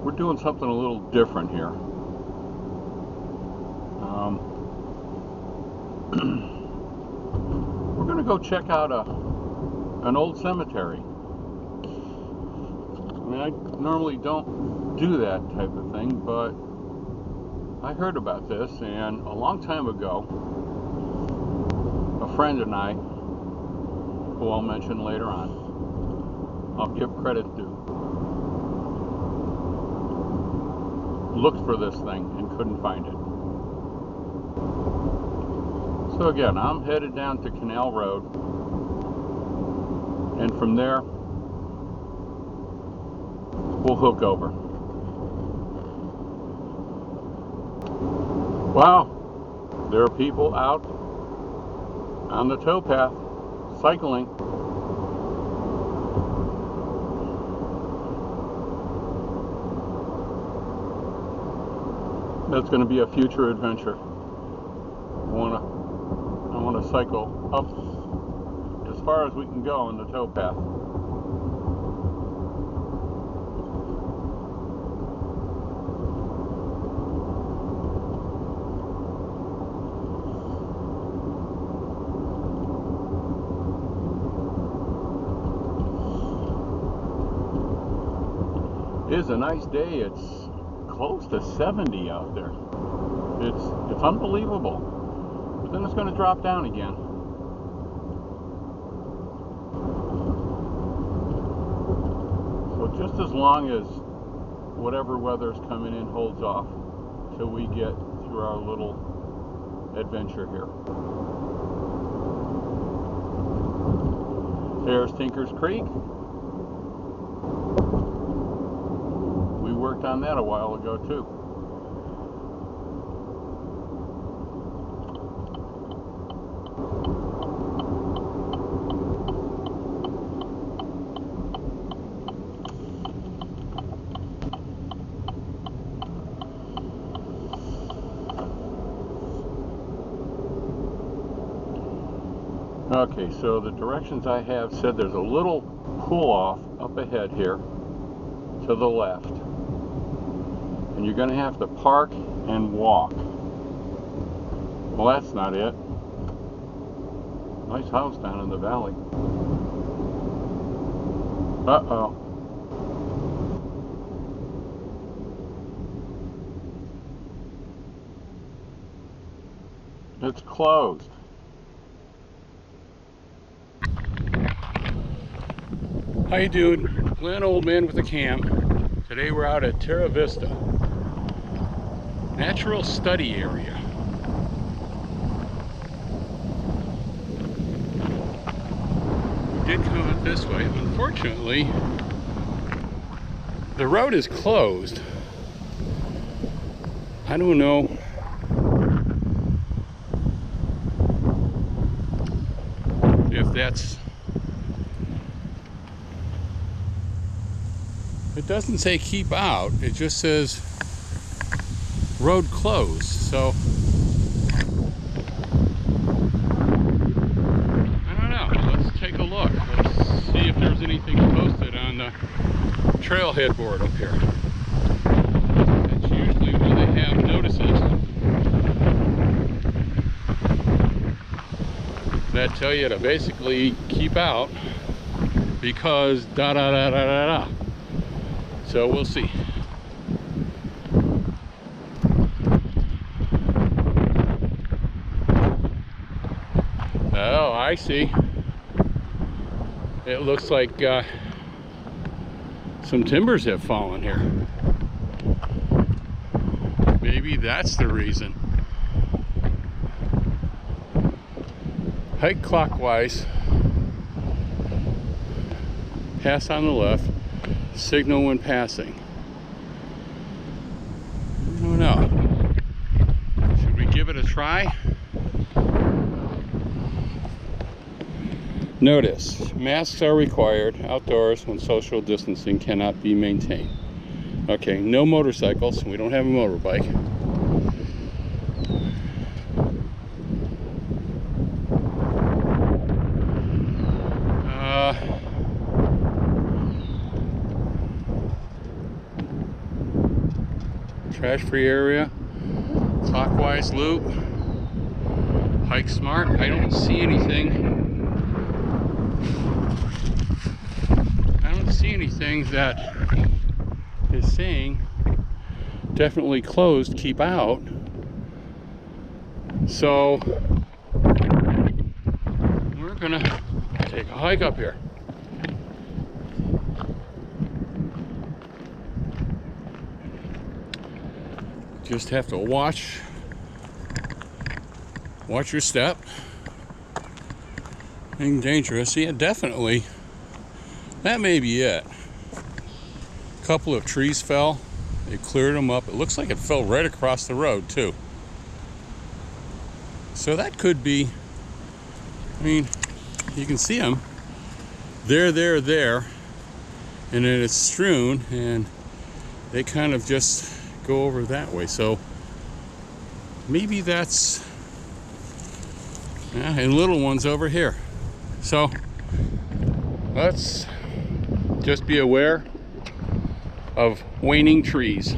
We're doing something a little different here. We're going to go check out an old cemetery. I mean, I normally don't do that type of thing, but I heard about this, and a long time ago, a friend and I, who I'll mention later on, I'll give credit to, looked for this thing and couldn't find it. So again, I'm headed down to Canal Road, and from there we'll hook over. Wow, there are people out on the towpath cycling. That's going to be a future adventure. I want to cycle up as far as we can go on the towpath. It is a nice day. It's close to 70 out there. It's unbelievable. But then it's going to drop down again. So just as long as whatever weather's coming in holds off till we get through our little adventure here. There's Tinker's Creek. We worked on that a while ago too. Okay, so the directions I have said there's a little pull-off up ahead here to the left. And you're going to have to park and walk. Well, that's not it. Nice house down in the valley. Uh-oh. It's closed. How you doing? Glenn, old man with a cam. Today we're out at Terra Vista Natural Study Area. We did come out this way. Unfortunately, the road is closed. I don't know if that's... It doesn't say keep out, it just says road closed. So I don't know, let's take a look. Let's see if there's anything posted on the trailhead board up here. That's usually where they have notices that tell you to basically keep out because da da da da da da. So we'll see. Oh, I see. It looks like some timbers have fallen here. Maybe that's the reason. Hike clockwise. Pass on the left. Signal when passing. I don't know. Should we give it a try? Notice, masks are required outdoors when social distancing cannot be maintained. Okay, no motorcycles. We don't have a motorbike. trash-free area, clockwise loop, hike smart. I don't see anything. I don't see anything that is saying definitely closed, keep out. So we're gonna take a hike up here. Just have to watch your step. Being dangerous. Yeah, definitely. That may be it. A couple of trees fell. They cleared them up. It looks like it fell right across the road too. So that could be, I mean, you can see them. There, and then it's strewn, and they kind of just go over that way. So maybe that's, yeah, and little ones over here. So let's just be aware of waning trees.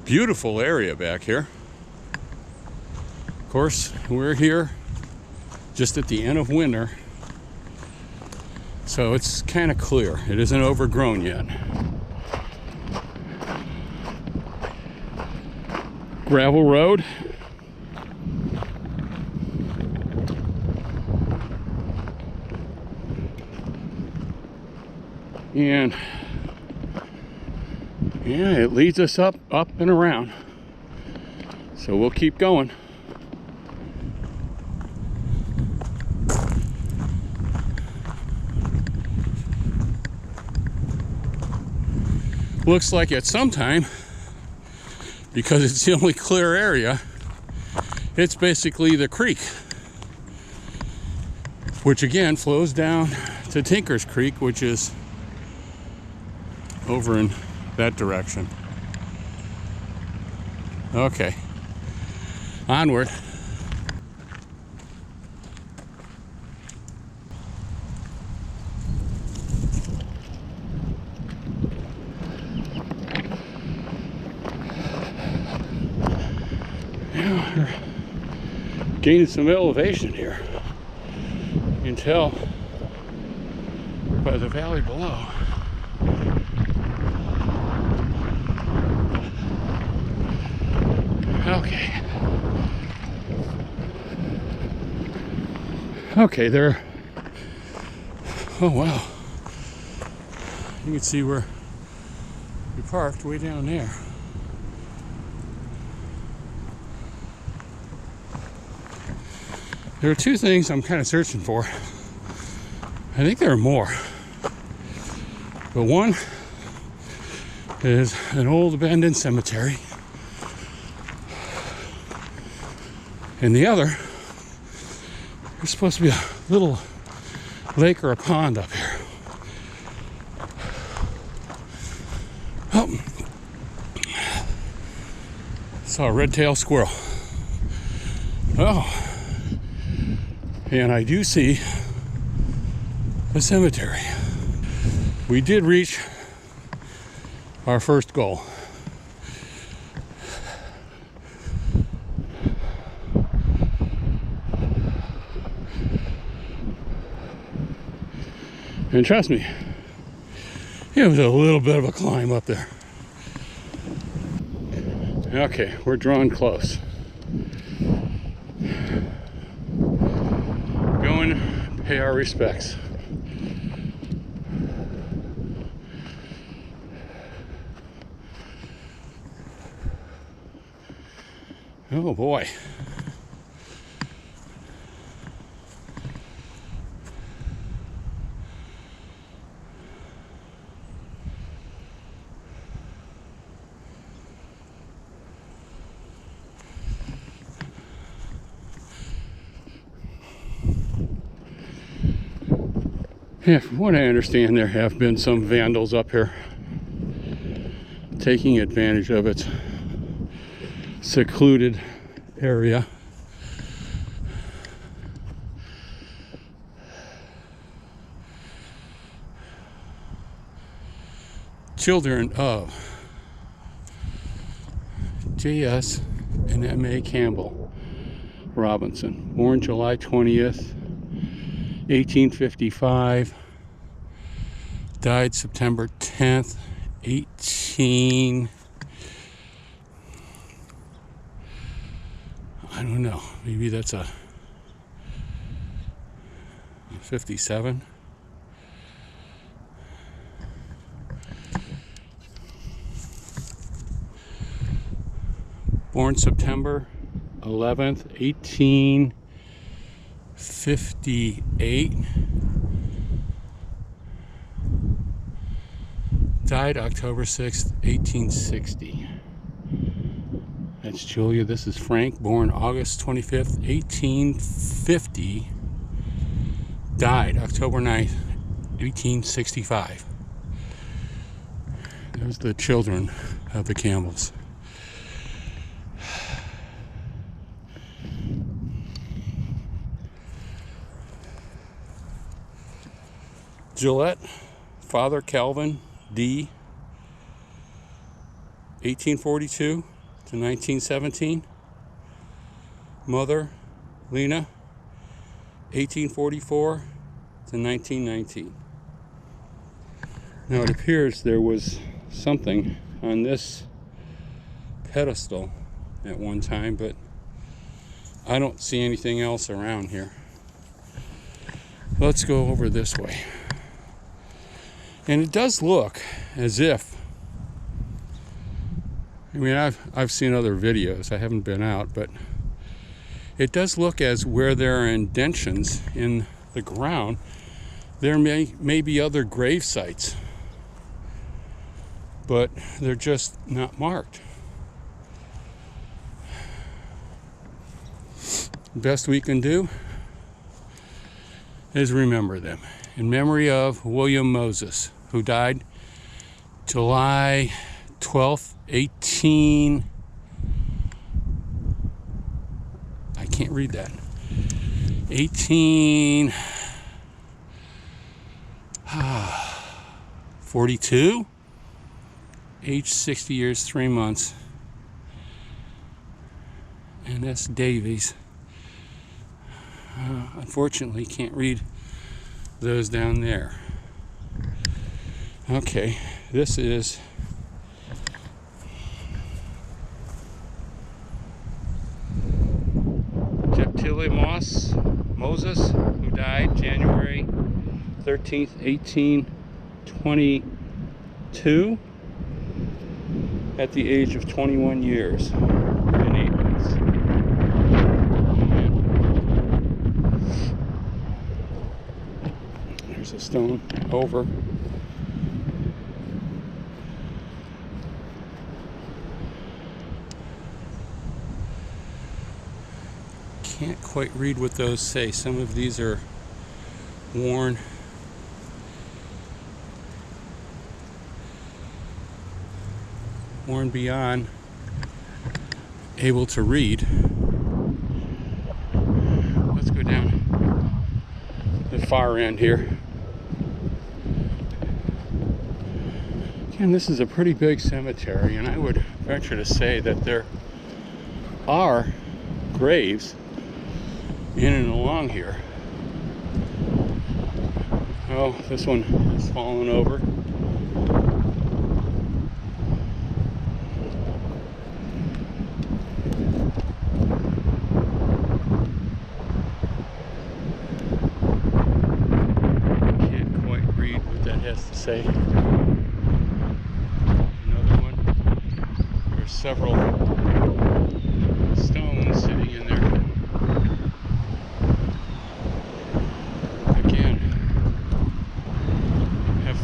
Beautiful area back here. Of course, we're here just at the end of winter, so it's kind of clear. It isn't overgrown yet. Gravel road. And yeah, it leads us up and around. So we'll keep going. Looks like at some time, because it's the only clear area, it's basically the creek, which again flows down to Tinker's Creek, which is over in that direction. Okay, onward. Yeah, we're gaining some elevation here. You can tell by the valley below. Okay, there. Oh wow. You can see where we parked way down there. There are two things I'm kind of searching for. I think there are more. But one is an old abandoned cemetery. And the other, there's supposed to be a little lake or a pond up here. Oh, saw a red-tailed squirrel. Oh, and I do see a cemetery. We did reach our first goal. And trust me, it was a little bit of a climb up there. Okay, we're drawing close. Going to pay our respects. Oh boy. Yeah, from what I understand, there have been some vandals up here taking advantage of its secluded area. Children of J.S. and M.A. Campbell Robinson, born July 20th, 1855, died September 10th, 18... I don't know, maybe that's a 57. Born September 11th, 1858. Died October 6th, 1860. That's Julia. This is Frank, born August 25th, 1850. Died October 9th, 1865. Those are the children of the Campbells. Gillette, father Calvin D., 1842 to 1917. Mother Lena, 1844 to 1919. Now it appears there was something on this pedestal at one time, but I don't see anything else around here. Let's go over this way. And it does look as if, I mean, I've seen other videos, I haven't been out, but it does look as where there are indentions in the ground, there may be other grave sites, but they're just not marked. Best we can do is remember them. In memory of William Moses, who died July 12th, I can't read that. 1842, age 60 years, 3 months. And that's Davies. Unfortunately, can't read those down there. Okay, this is Jephthah Moses, who died January 13th, 1822 at the age of 21 years and 8 months. There's a stone over. Can't quite read what those say. Some of these are worn. Worn beyond able to read. Let's go down the far end here. Again, this is a pretty big cemetery, and I would venture to say that there are graves in and along here. Oh, this one has fallen over. Can't quite read what that has to say. Another one. There's several stones sitting in there.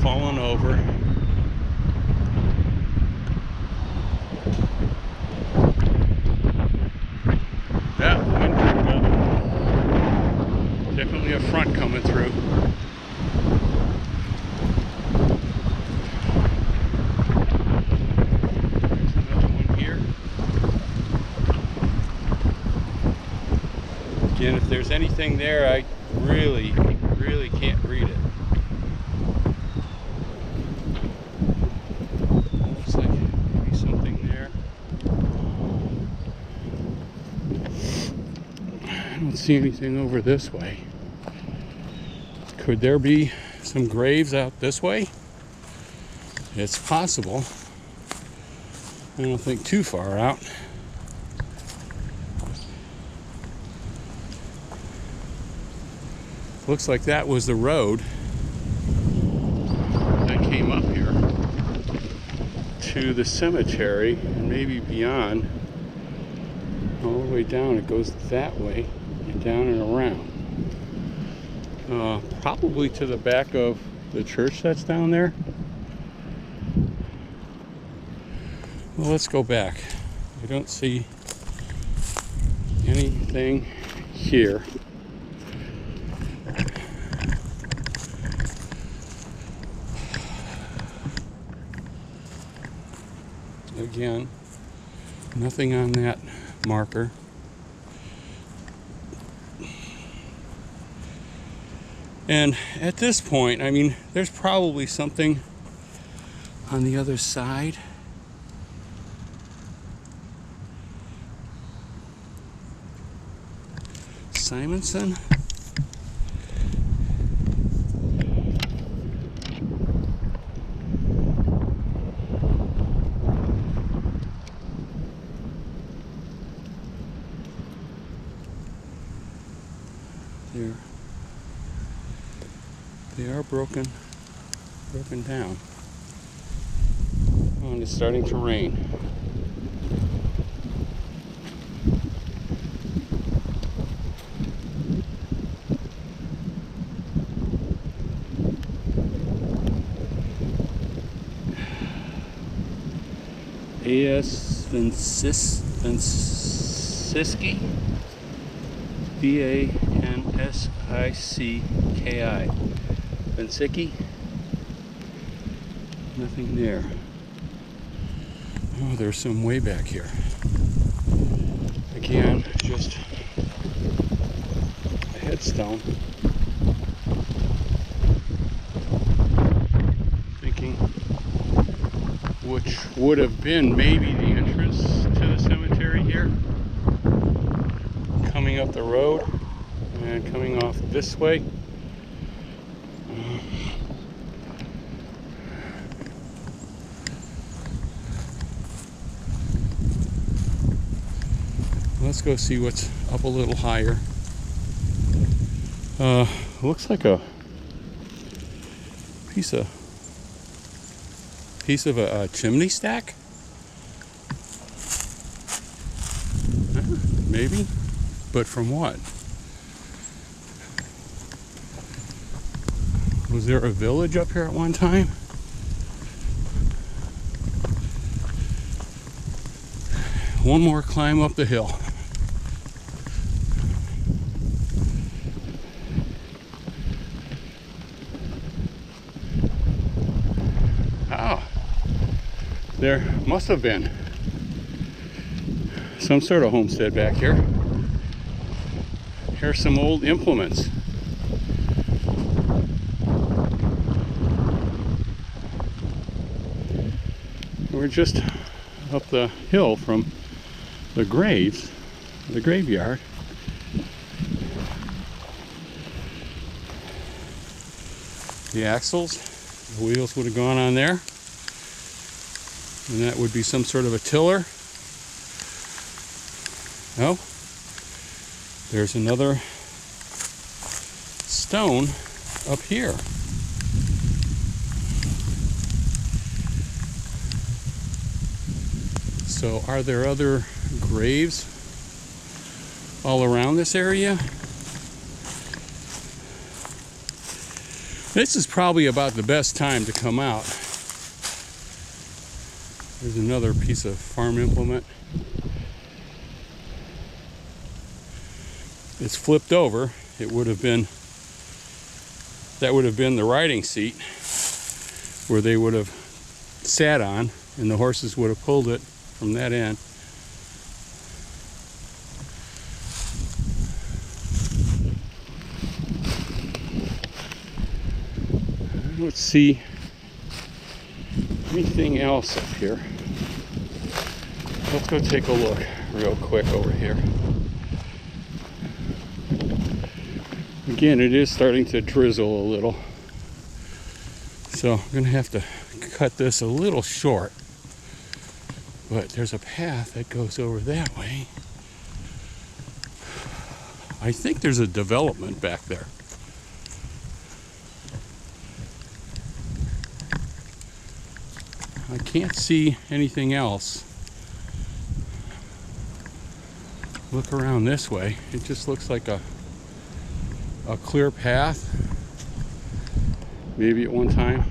Fallen over. That one, definitely a front coming through. There's another one here. And if there's anything there, I really can't read it. Looks like maybe something there. I don't see anything over this way. Could there be some graves out this way? It's possible. I don't think too far out. Looks like that was the road that came up here to the cemetery, and maybe beyond, all the way down. It goes that way and down and around. Probably to the back of the church that's down there. Well, let's go back. I don't see anything here. Again, nothing on that marker. And at this point, I mean, there's probably something on the other side. Simonson? They are broken down. Oh, and it's starting to rain. A.S. Vansiski, V-A-N-S-I-C-K-I. Vansicky. Nothing there. Oh, there's some way back here. Again, just a headstone. Thinking which would have been maybe the entrance to the cemetery here. Coming up the road and coming off this way. Let's go see what's up a little higher. Looks like a piece of a chimney stack. Maybe, but from what? Was there a village up here at one time? One more climb up the hill. Oh, there must have been some sort of homestead back here. Here's some old implements. We're just up the hill from the graves, the graveyard. The axles, the wheels would have gone on there. And that would be some sort of a tiller. Oh, there's another stone up here. So are there other graves all around this area? This is probably about the best time to come out. There's another piece of farm implement. It's flipped over. It would have been, that would have been the riding seat where they would have sat on, and the horses would have pulled it from that end. don't see anything else up here. Let's go take a look real quick over here. Again, it is starting to drizzle a little, so I'm gonna have to cut this a little short, but there's a path that goes over that way. I think there's a development back there. I can't see anything else. Look around this way. It just looks like a clear path. Maybe at one time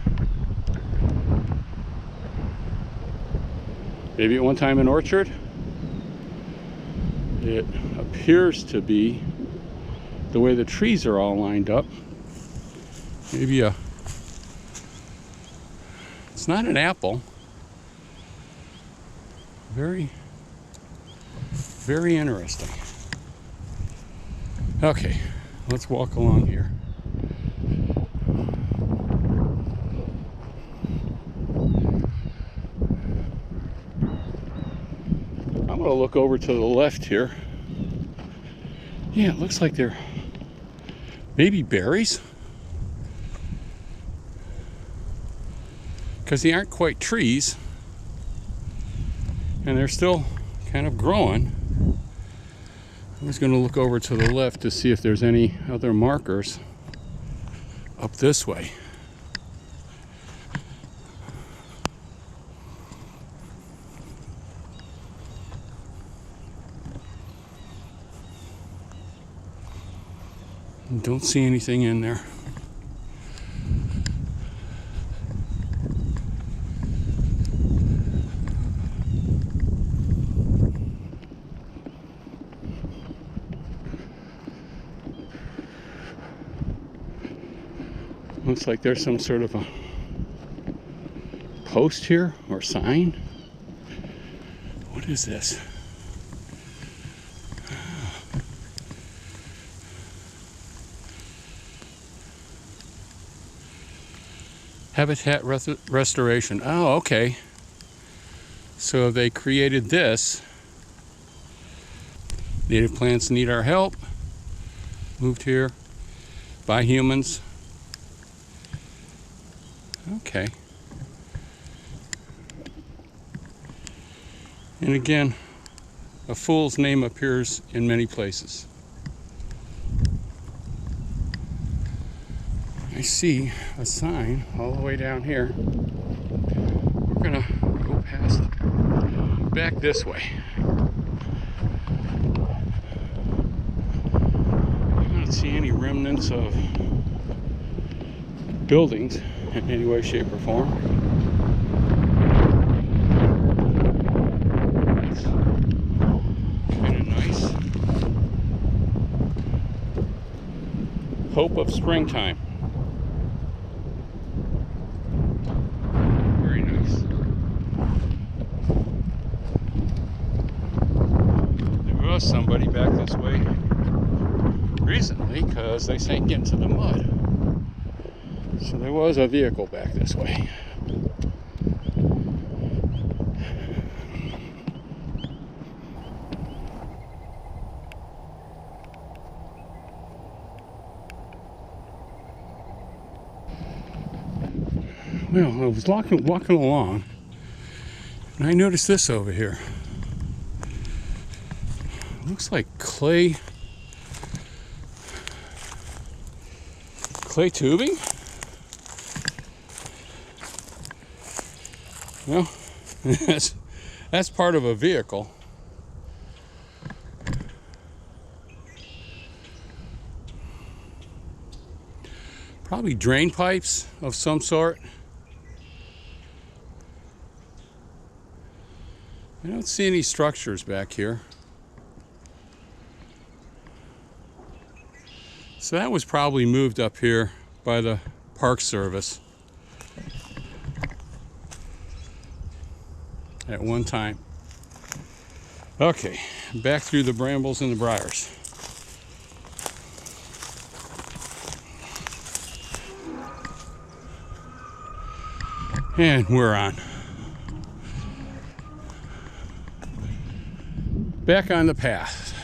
an orchard. It appears to be, the way the trees are all lined up, maybe it's not an apple. Very, very interesting. Okay, let's walk along here. I'm gonna look over to the left here. Yeah, it looks like they're maybe berries, because they aren't quite trees and they're still kind of growing. I was going to look over to the left to see if there's any other markers up this way. Don't see anything in there. Looks like there's some sort of a post here or sign. What is this? Habitat restoration. Oh, okay. So they created this. Native plants need our help. Moved here by humans. Okay. And again, a fool's name appears in many places. I see a sign all the way down here. We're gonna go past, back this way. I don't see any remnants of buildings in any way, shape, or form. That's kind of nice. Hope of springtime. Very nice. There was somebody back this way recently because they sank into the mud. So there was a vehicle back this way. Well, I was walking along and I noticed this over here. It looks like clay tubing. Well, that's part of a vehicle. Probably drain pipes of some sort. I don't see any structures back here. So that was probably moved up here by the Park Service at one time. Okay, back through the brambles and the briars. And we're on. Back on the path.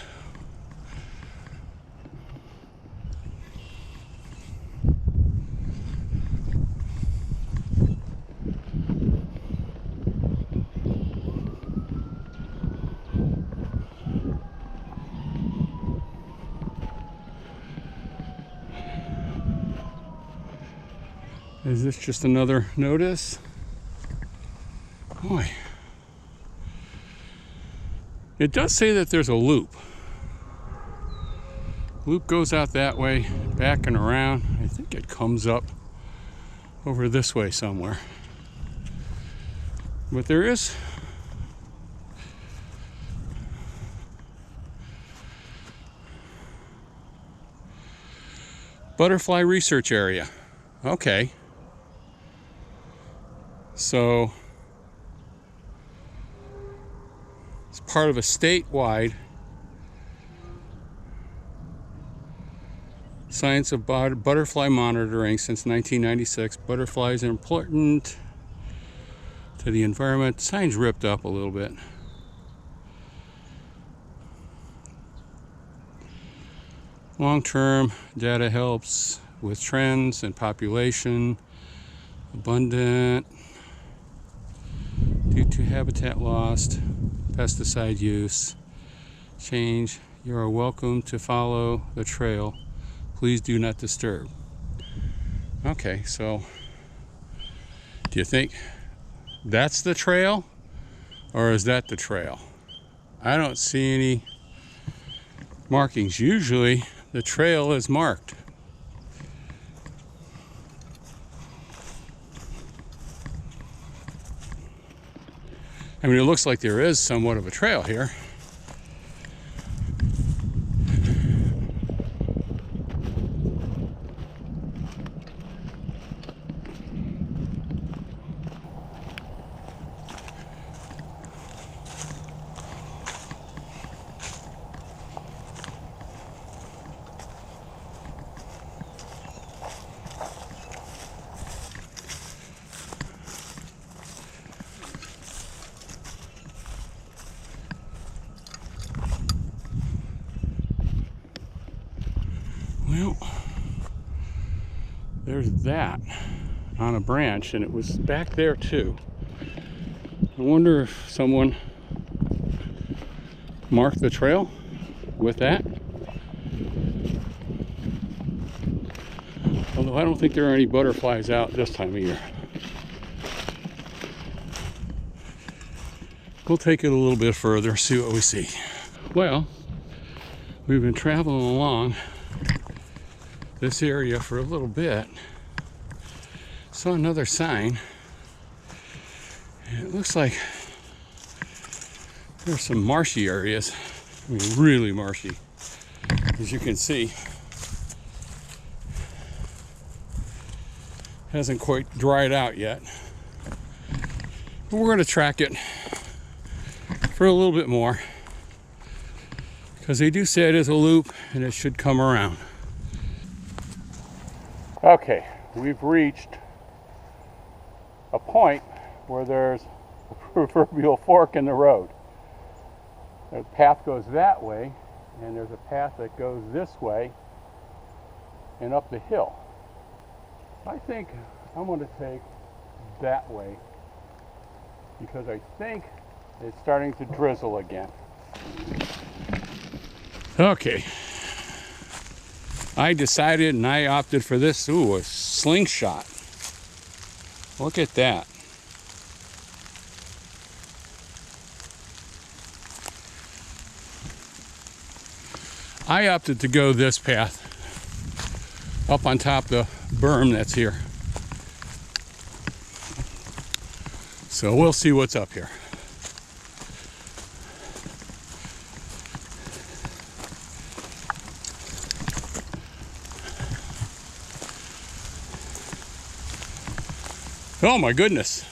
Is this just another notice? Boy. It does say that there's a loop. Loop goes out that way, back and around. I think it comes up over this way somewhere. But there is butterfly research area. Okay. So it's part of a statewide science of butterfly monitoring since 1996. Butterflies are important to the environment. Sign's ripped up a little bit. Long-term data helps with trends and population. Abundant due to habitat lost, pesticide use, change. You are welcome to follow the trail. Please do not disturb. Okay, so do you think that's the trail or is that the trail? I don't see any markings. Usually the trail is marked. I mean, it looks like there is somewhat of a trail here. Well, there's that on a branch, and it was back there too. I wonder if someone marked the trail with that. Although I don't think there are any butterflies out this time of year. We'll take it a little bit further, see what we see. Well, we've been traveling along this area for a little bit. Saw another sign. And it looks like there's some marshy areas. I mean, really marshy. As you can see, hasn't quite dried out yet. But we're going to track it for a little bit more because they do say it is a loop and it should come around. Okay, we've reached a point where there's a proverbial fork in the road. The path goes that way, and there's a path that goes this way and up the hill. I think I'm going to take that way because I think it's starting to drizzle again. Okay. I decided and I opted for this. Ooh, a slingshot. Look at that. I opted to go this path up on top of the berm that's here. So we'll see what's up here. Oh my goodness.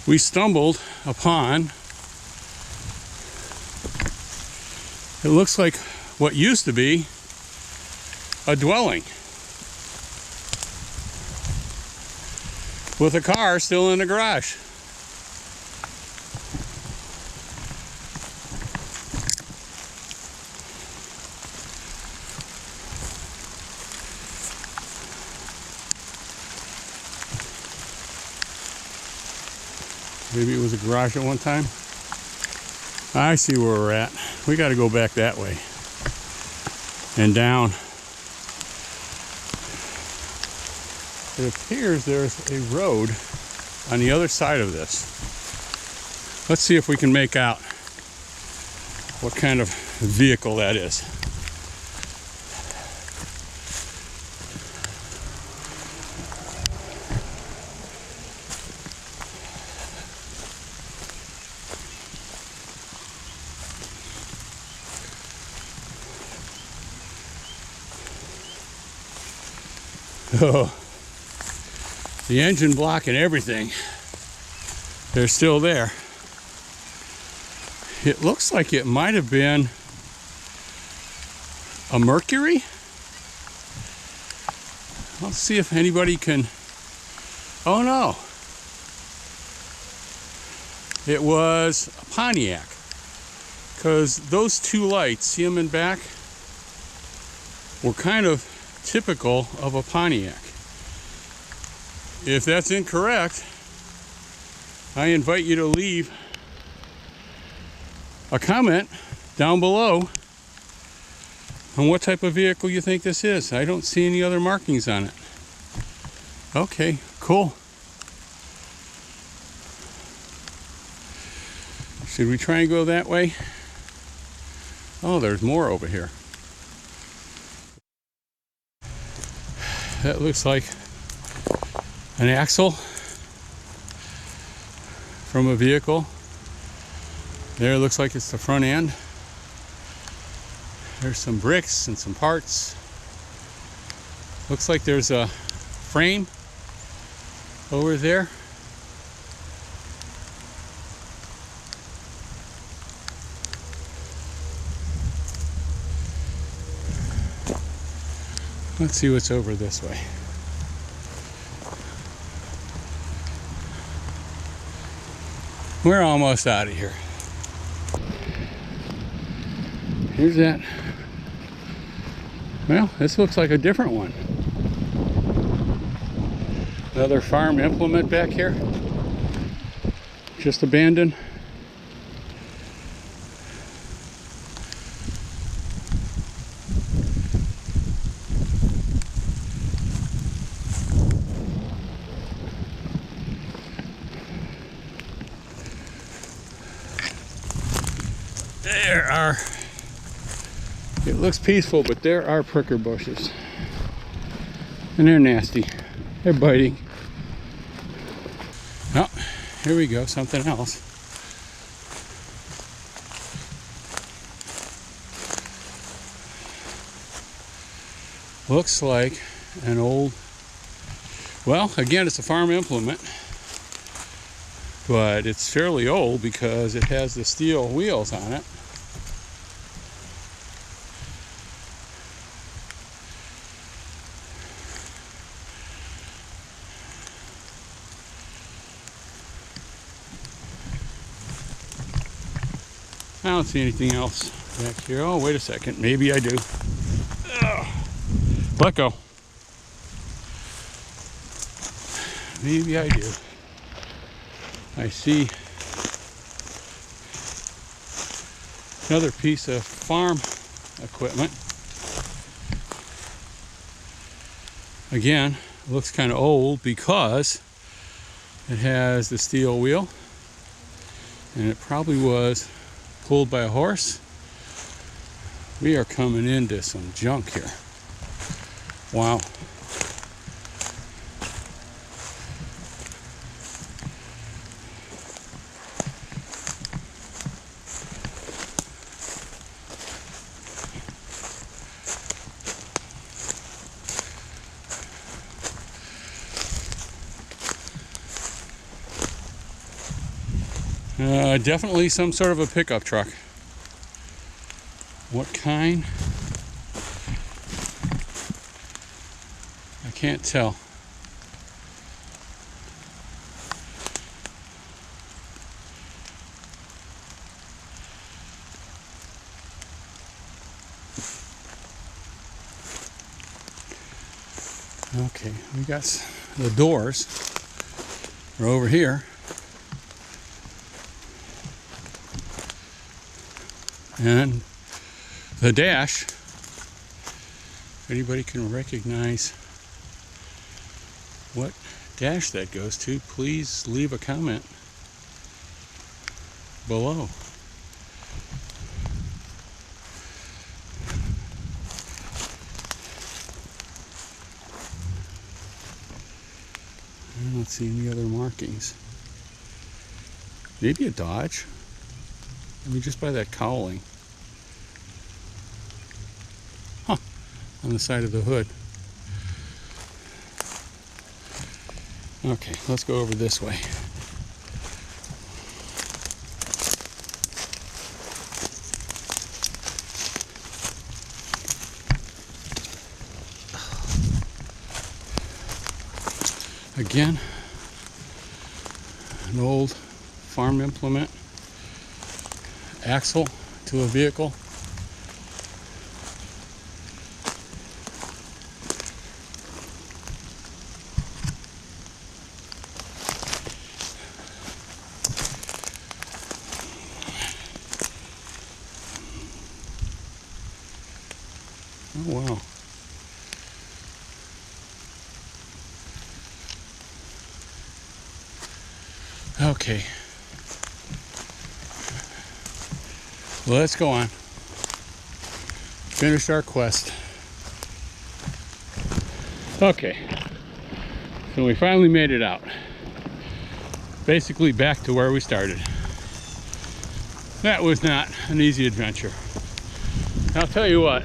We stumbled upon, it looks like what used to be a dwelling with a car still in the garage. Maybe it was a garage at one time. I see where we're at. We got to go back that way and down. It appears there's a road on the other side of this. Let's see if we can make out what kind of vehicle that is. Oh, the engine block and everything, they're still there. It looks like it might have been a Mercury. Let's see if anybody can. Oh no, it was a Pontiac, because those two lights, see them in back, were kind of typical of a Pontiac. If that's incorrect, I invite you to leave a comment down below on what type of vehicle you think this is. I don't see any other markings on it. Okay, cool. Should we try and go that way? Oh, there's more over here. That looks like an axle from a vehicle. There, looks like it's the front end. There's some bricks and some parts. Looks like there's a frame over there. Let's see what's over this way. We're almost out of here. Here's that. Well, this looks like a different one. Another farm implement back here. Just abandoned. There are, it looks peaceful, but there are pricker bushes. And they're nasty. They're biting. Oh, here we go, something else. Looks like an old, well, again, it's a farm implement, but it's fairly old because it has the steel wheels on it. I don't see anything else back here. Oh, wait a second. Maybe I do. Ugh. Let go. Maybe I do. I see another piece of farm equipment. Again, it looks kind of old because it has the steel wheel, and it probably was pulled by a horse. We are coming into some junk here. Wow. Definitely some sort of a pickup truck. What kind? can't tell. Okay, we got the doors are over here. And the dash, if anybody can recognize what dash that goes to, please leave a comment below. I don't see any other markings. Maybe a Dodge. I mean, just by that cowling. Huh, on the side of the hood. Okay, let's go over this way. Again, an old farm implement, axle to a vehicle. Oh wow. Okay. Well, let's go on. Finished our quest. Okay. So we finally made it out. Basically back to where we started. That was not an easy adventure. I'll tell you what.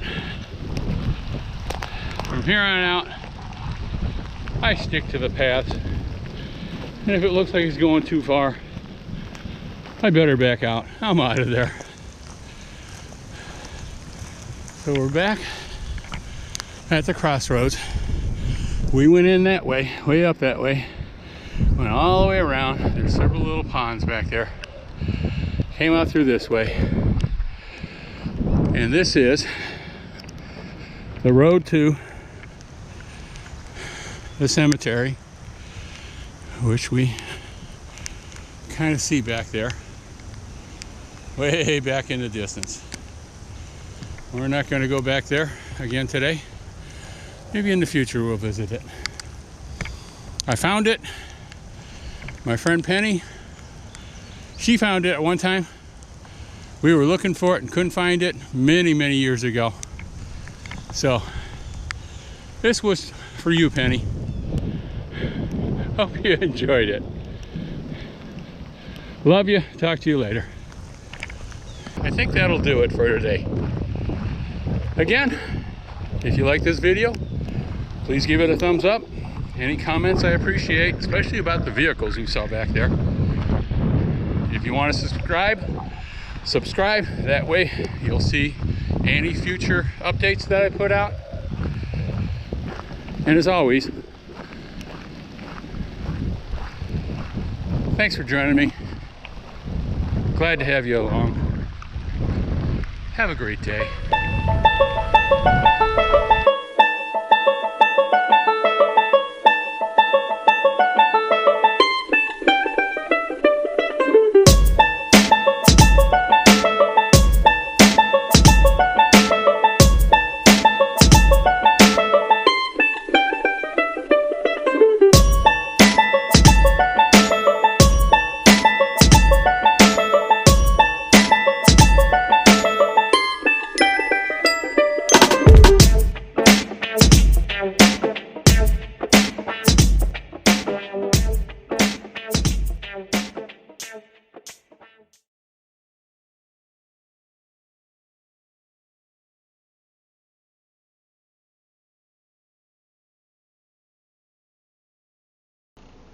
From here on out, I stick to the paths. And if it looks like it's going too far, I better back out. I'm out of there. So we're back at the crossroads. We went in that way, way up that way. Went all the way around. There's several little ponds back there. Came out through this way. And this is the road to the cemetery, which we kind of see back there, way back in the distance. We're not going to go back there again today. Maybe in the future we'll visit it. I found it. My friend Penny, she found it at one time. We were looking for it and couldn't find it many years ago. So this was for you, Penny. Hope you enjoyed it. Love you. Talk to you later. I think that'll do it for today. Again, if you like this video, please give it a thumbs up. Any comments I appreciate, especially about the vehicles you saw back there. If you want to subscribe. That way you'll see any future updates that I put out. And as always, thanks for joining me. Glad to have you along. Have a great day.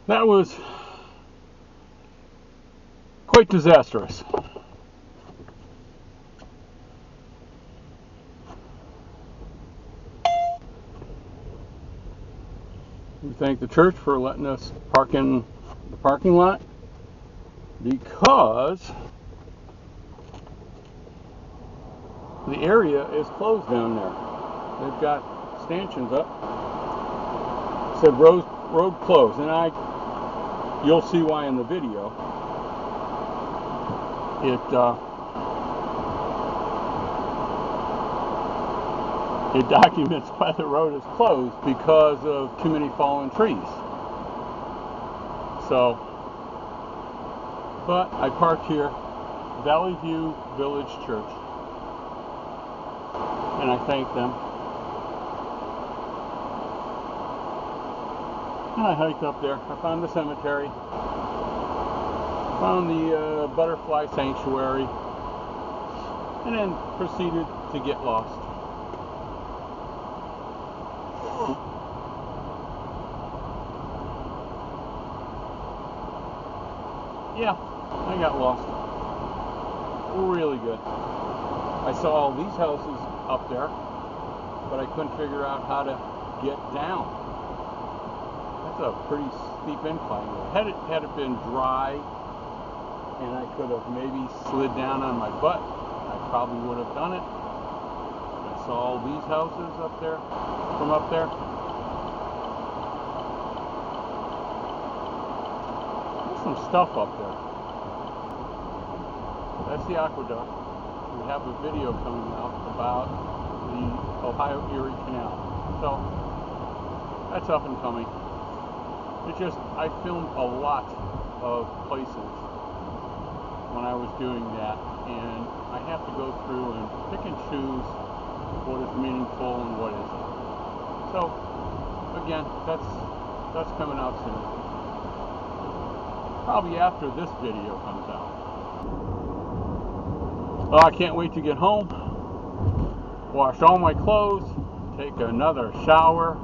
That was quite disastrous. We thank the church for letting us park in the parking lot because the area is closed down there. They've got stanchions up. It said road closed, and you'll see why in the video. It documents why the road is closed because of too many fallen trees. So, but I parked here, Valley View Village Church, and I thank them. And I hiked up there. I found the cemetery, found the butterfly sanctuary, and then proceeded to get lost. Yeah, I got lost. Really good. I saw all these houses up there, but I couldn't figure out how to get down. That's a pretty steep incline. Had it been dry and I could have maybe slid down on my butt, I probably would have done it. I saw all these houses up there, from up there. There's some stuff up there. That's the aqueduct. We have a video coming out about the Ohio Erie Canal. So that's up and coming. I filmed a lot of places when I was doing that, and I have to go through and pick and choose what is meaningful and what isn't. So again, that's coming out soon. Probably after this video comes out. Oh, I can't wait to get home, wash all my clothes, take another shower,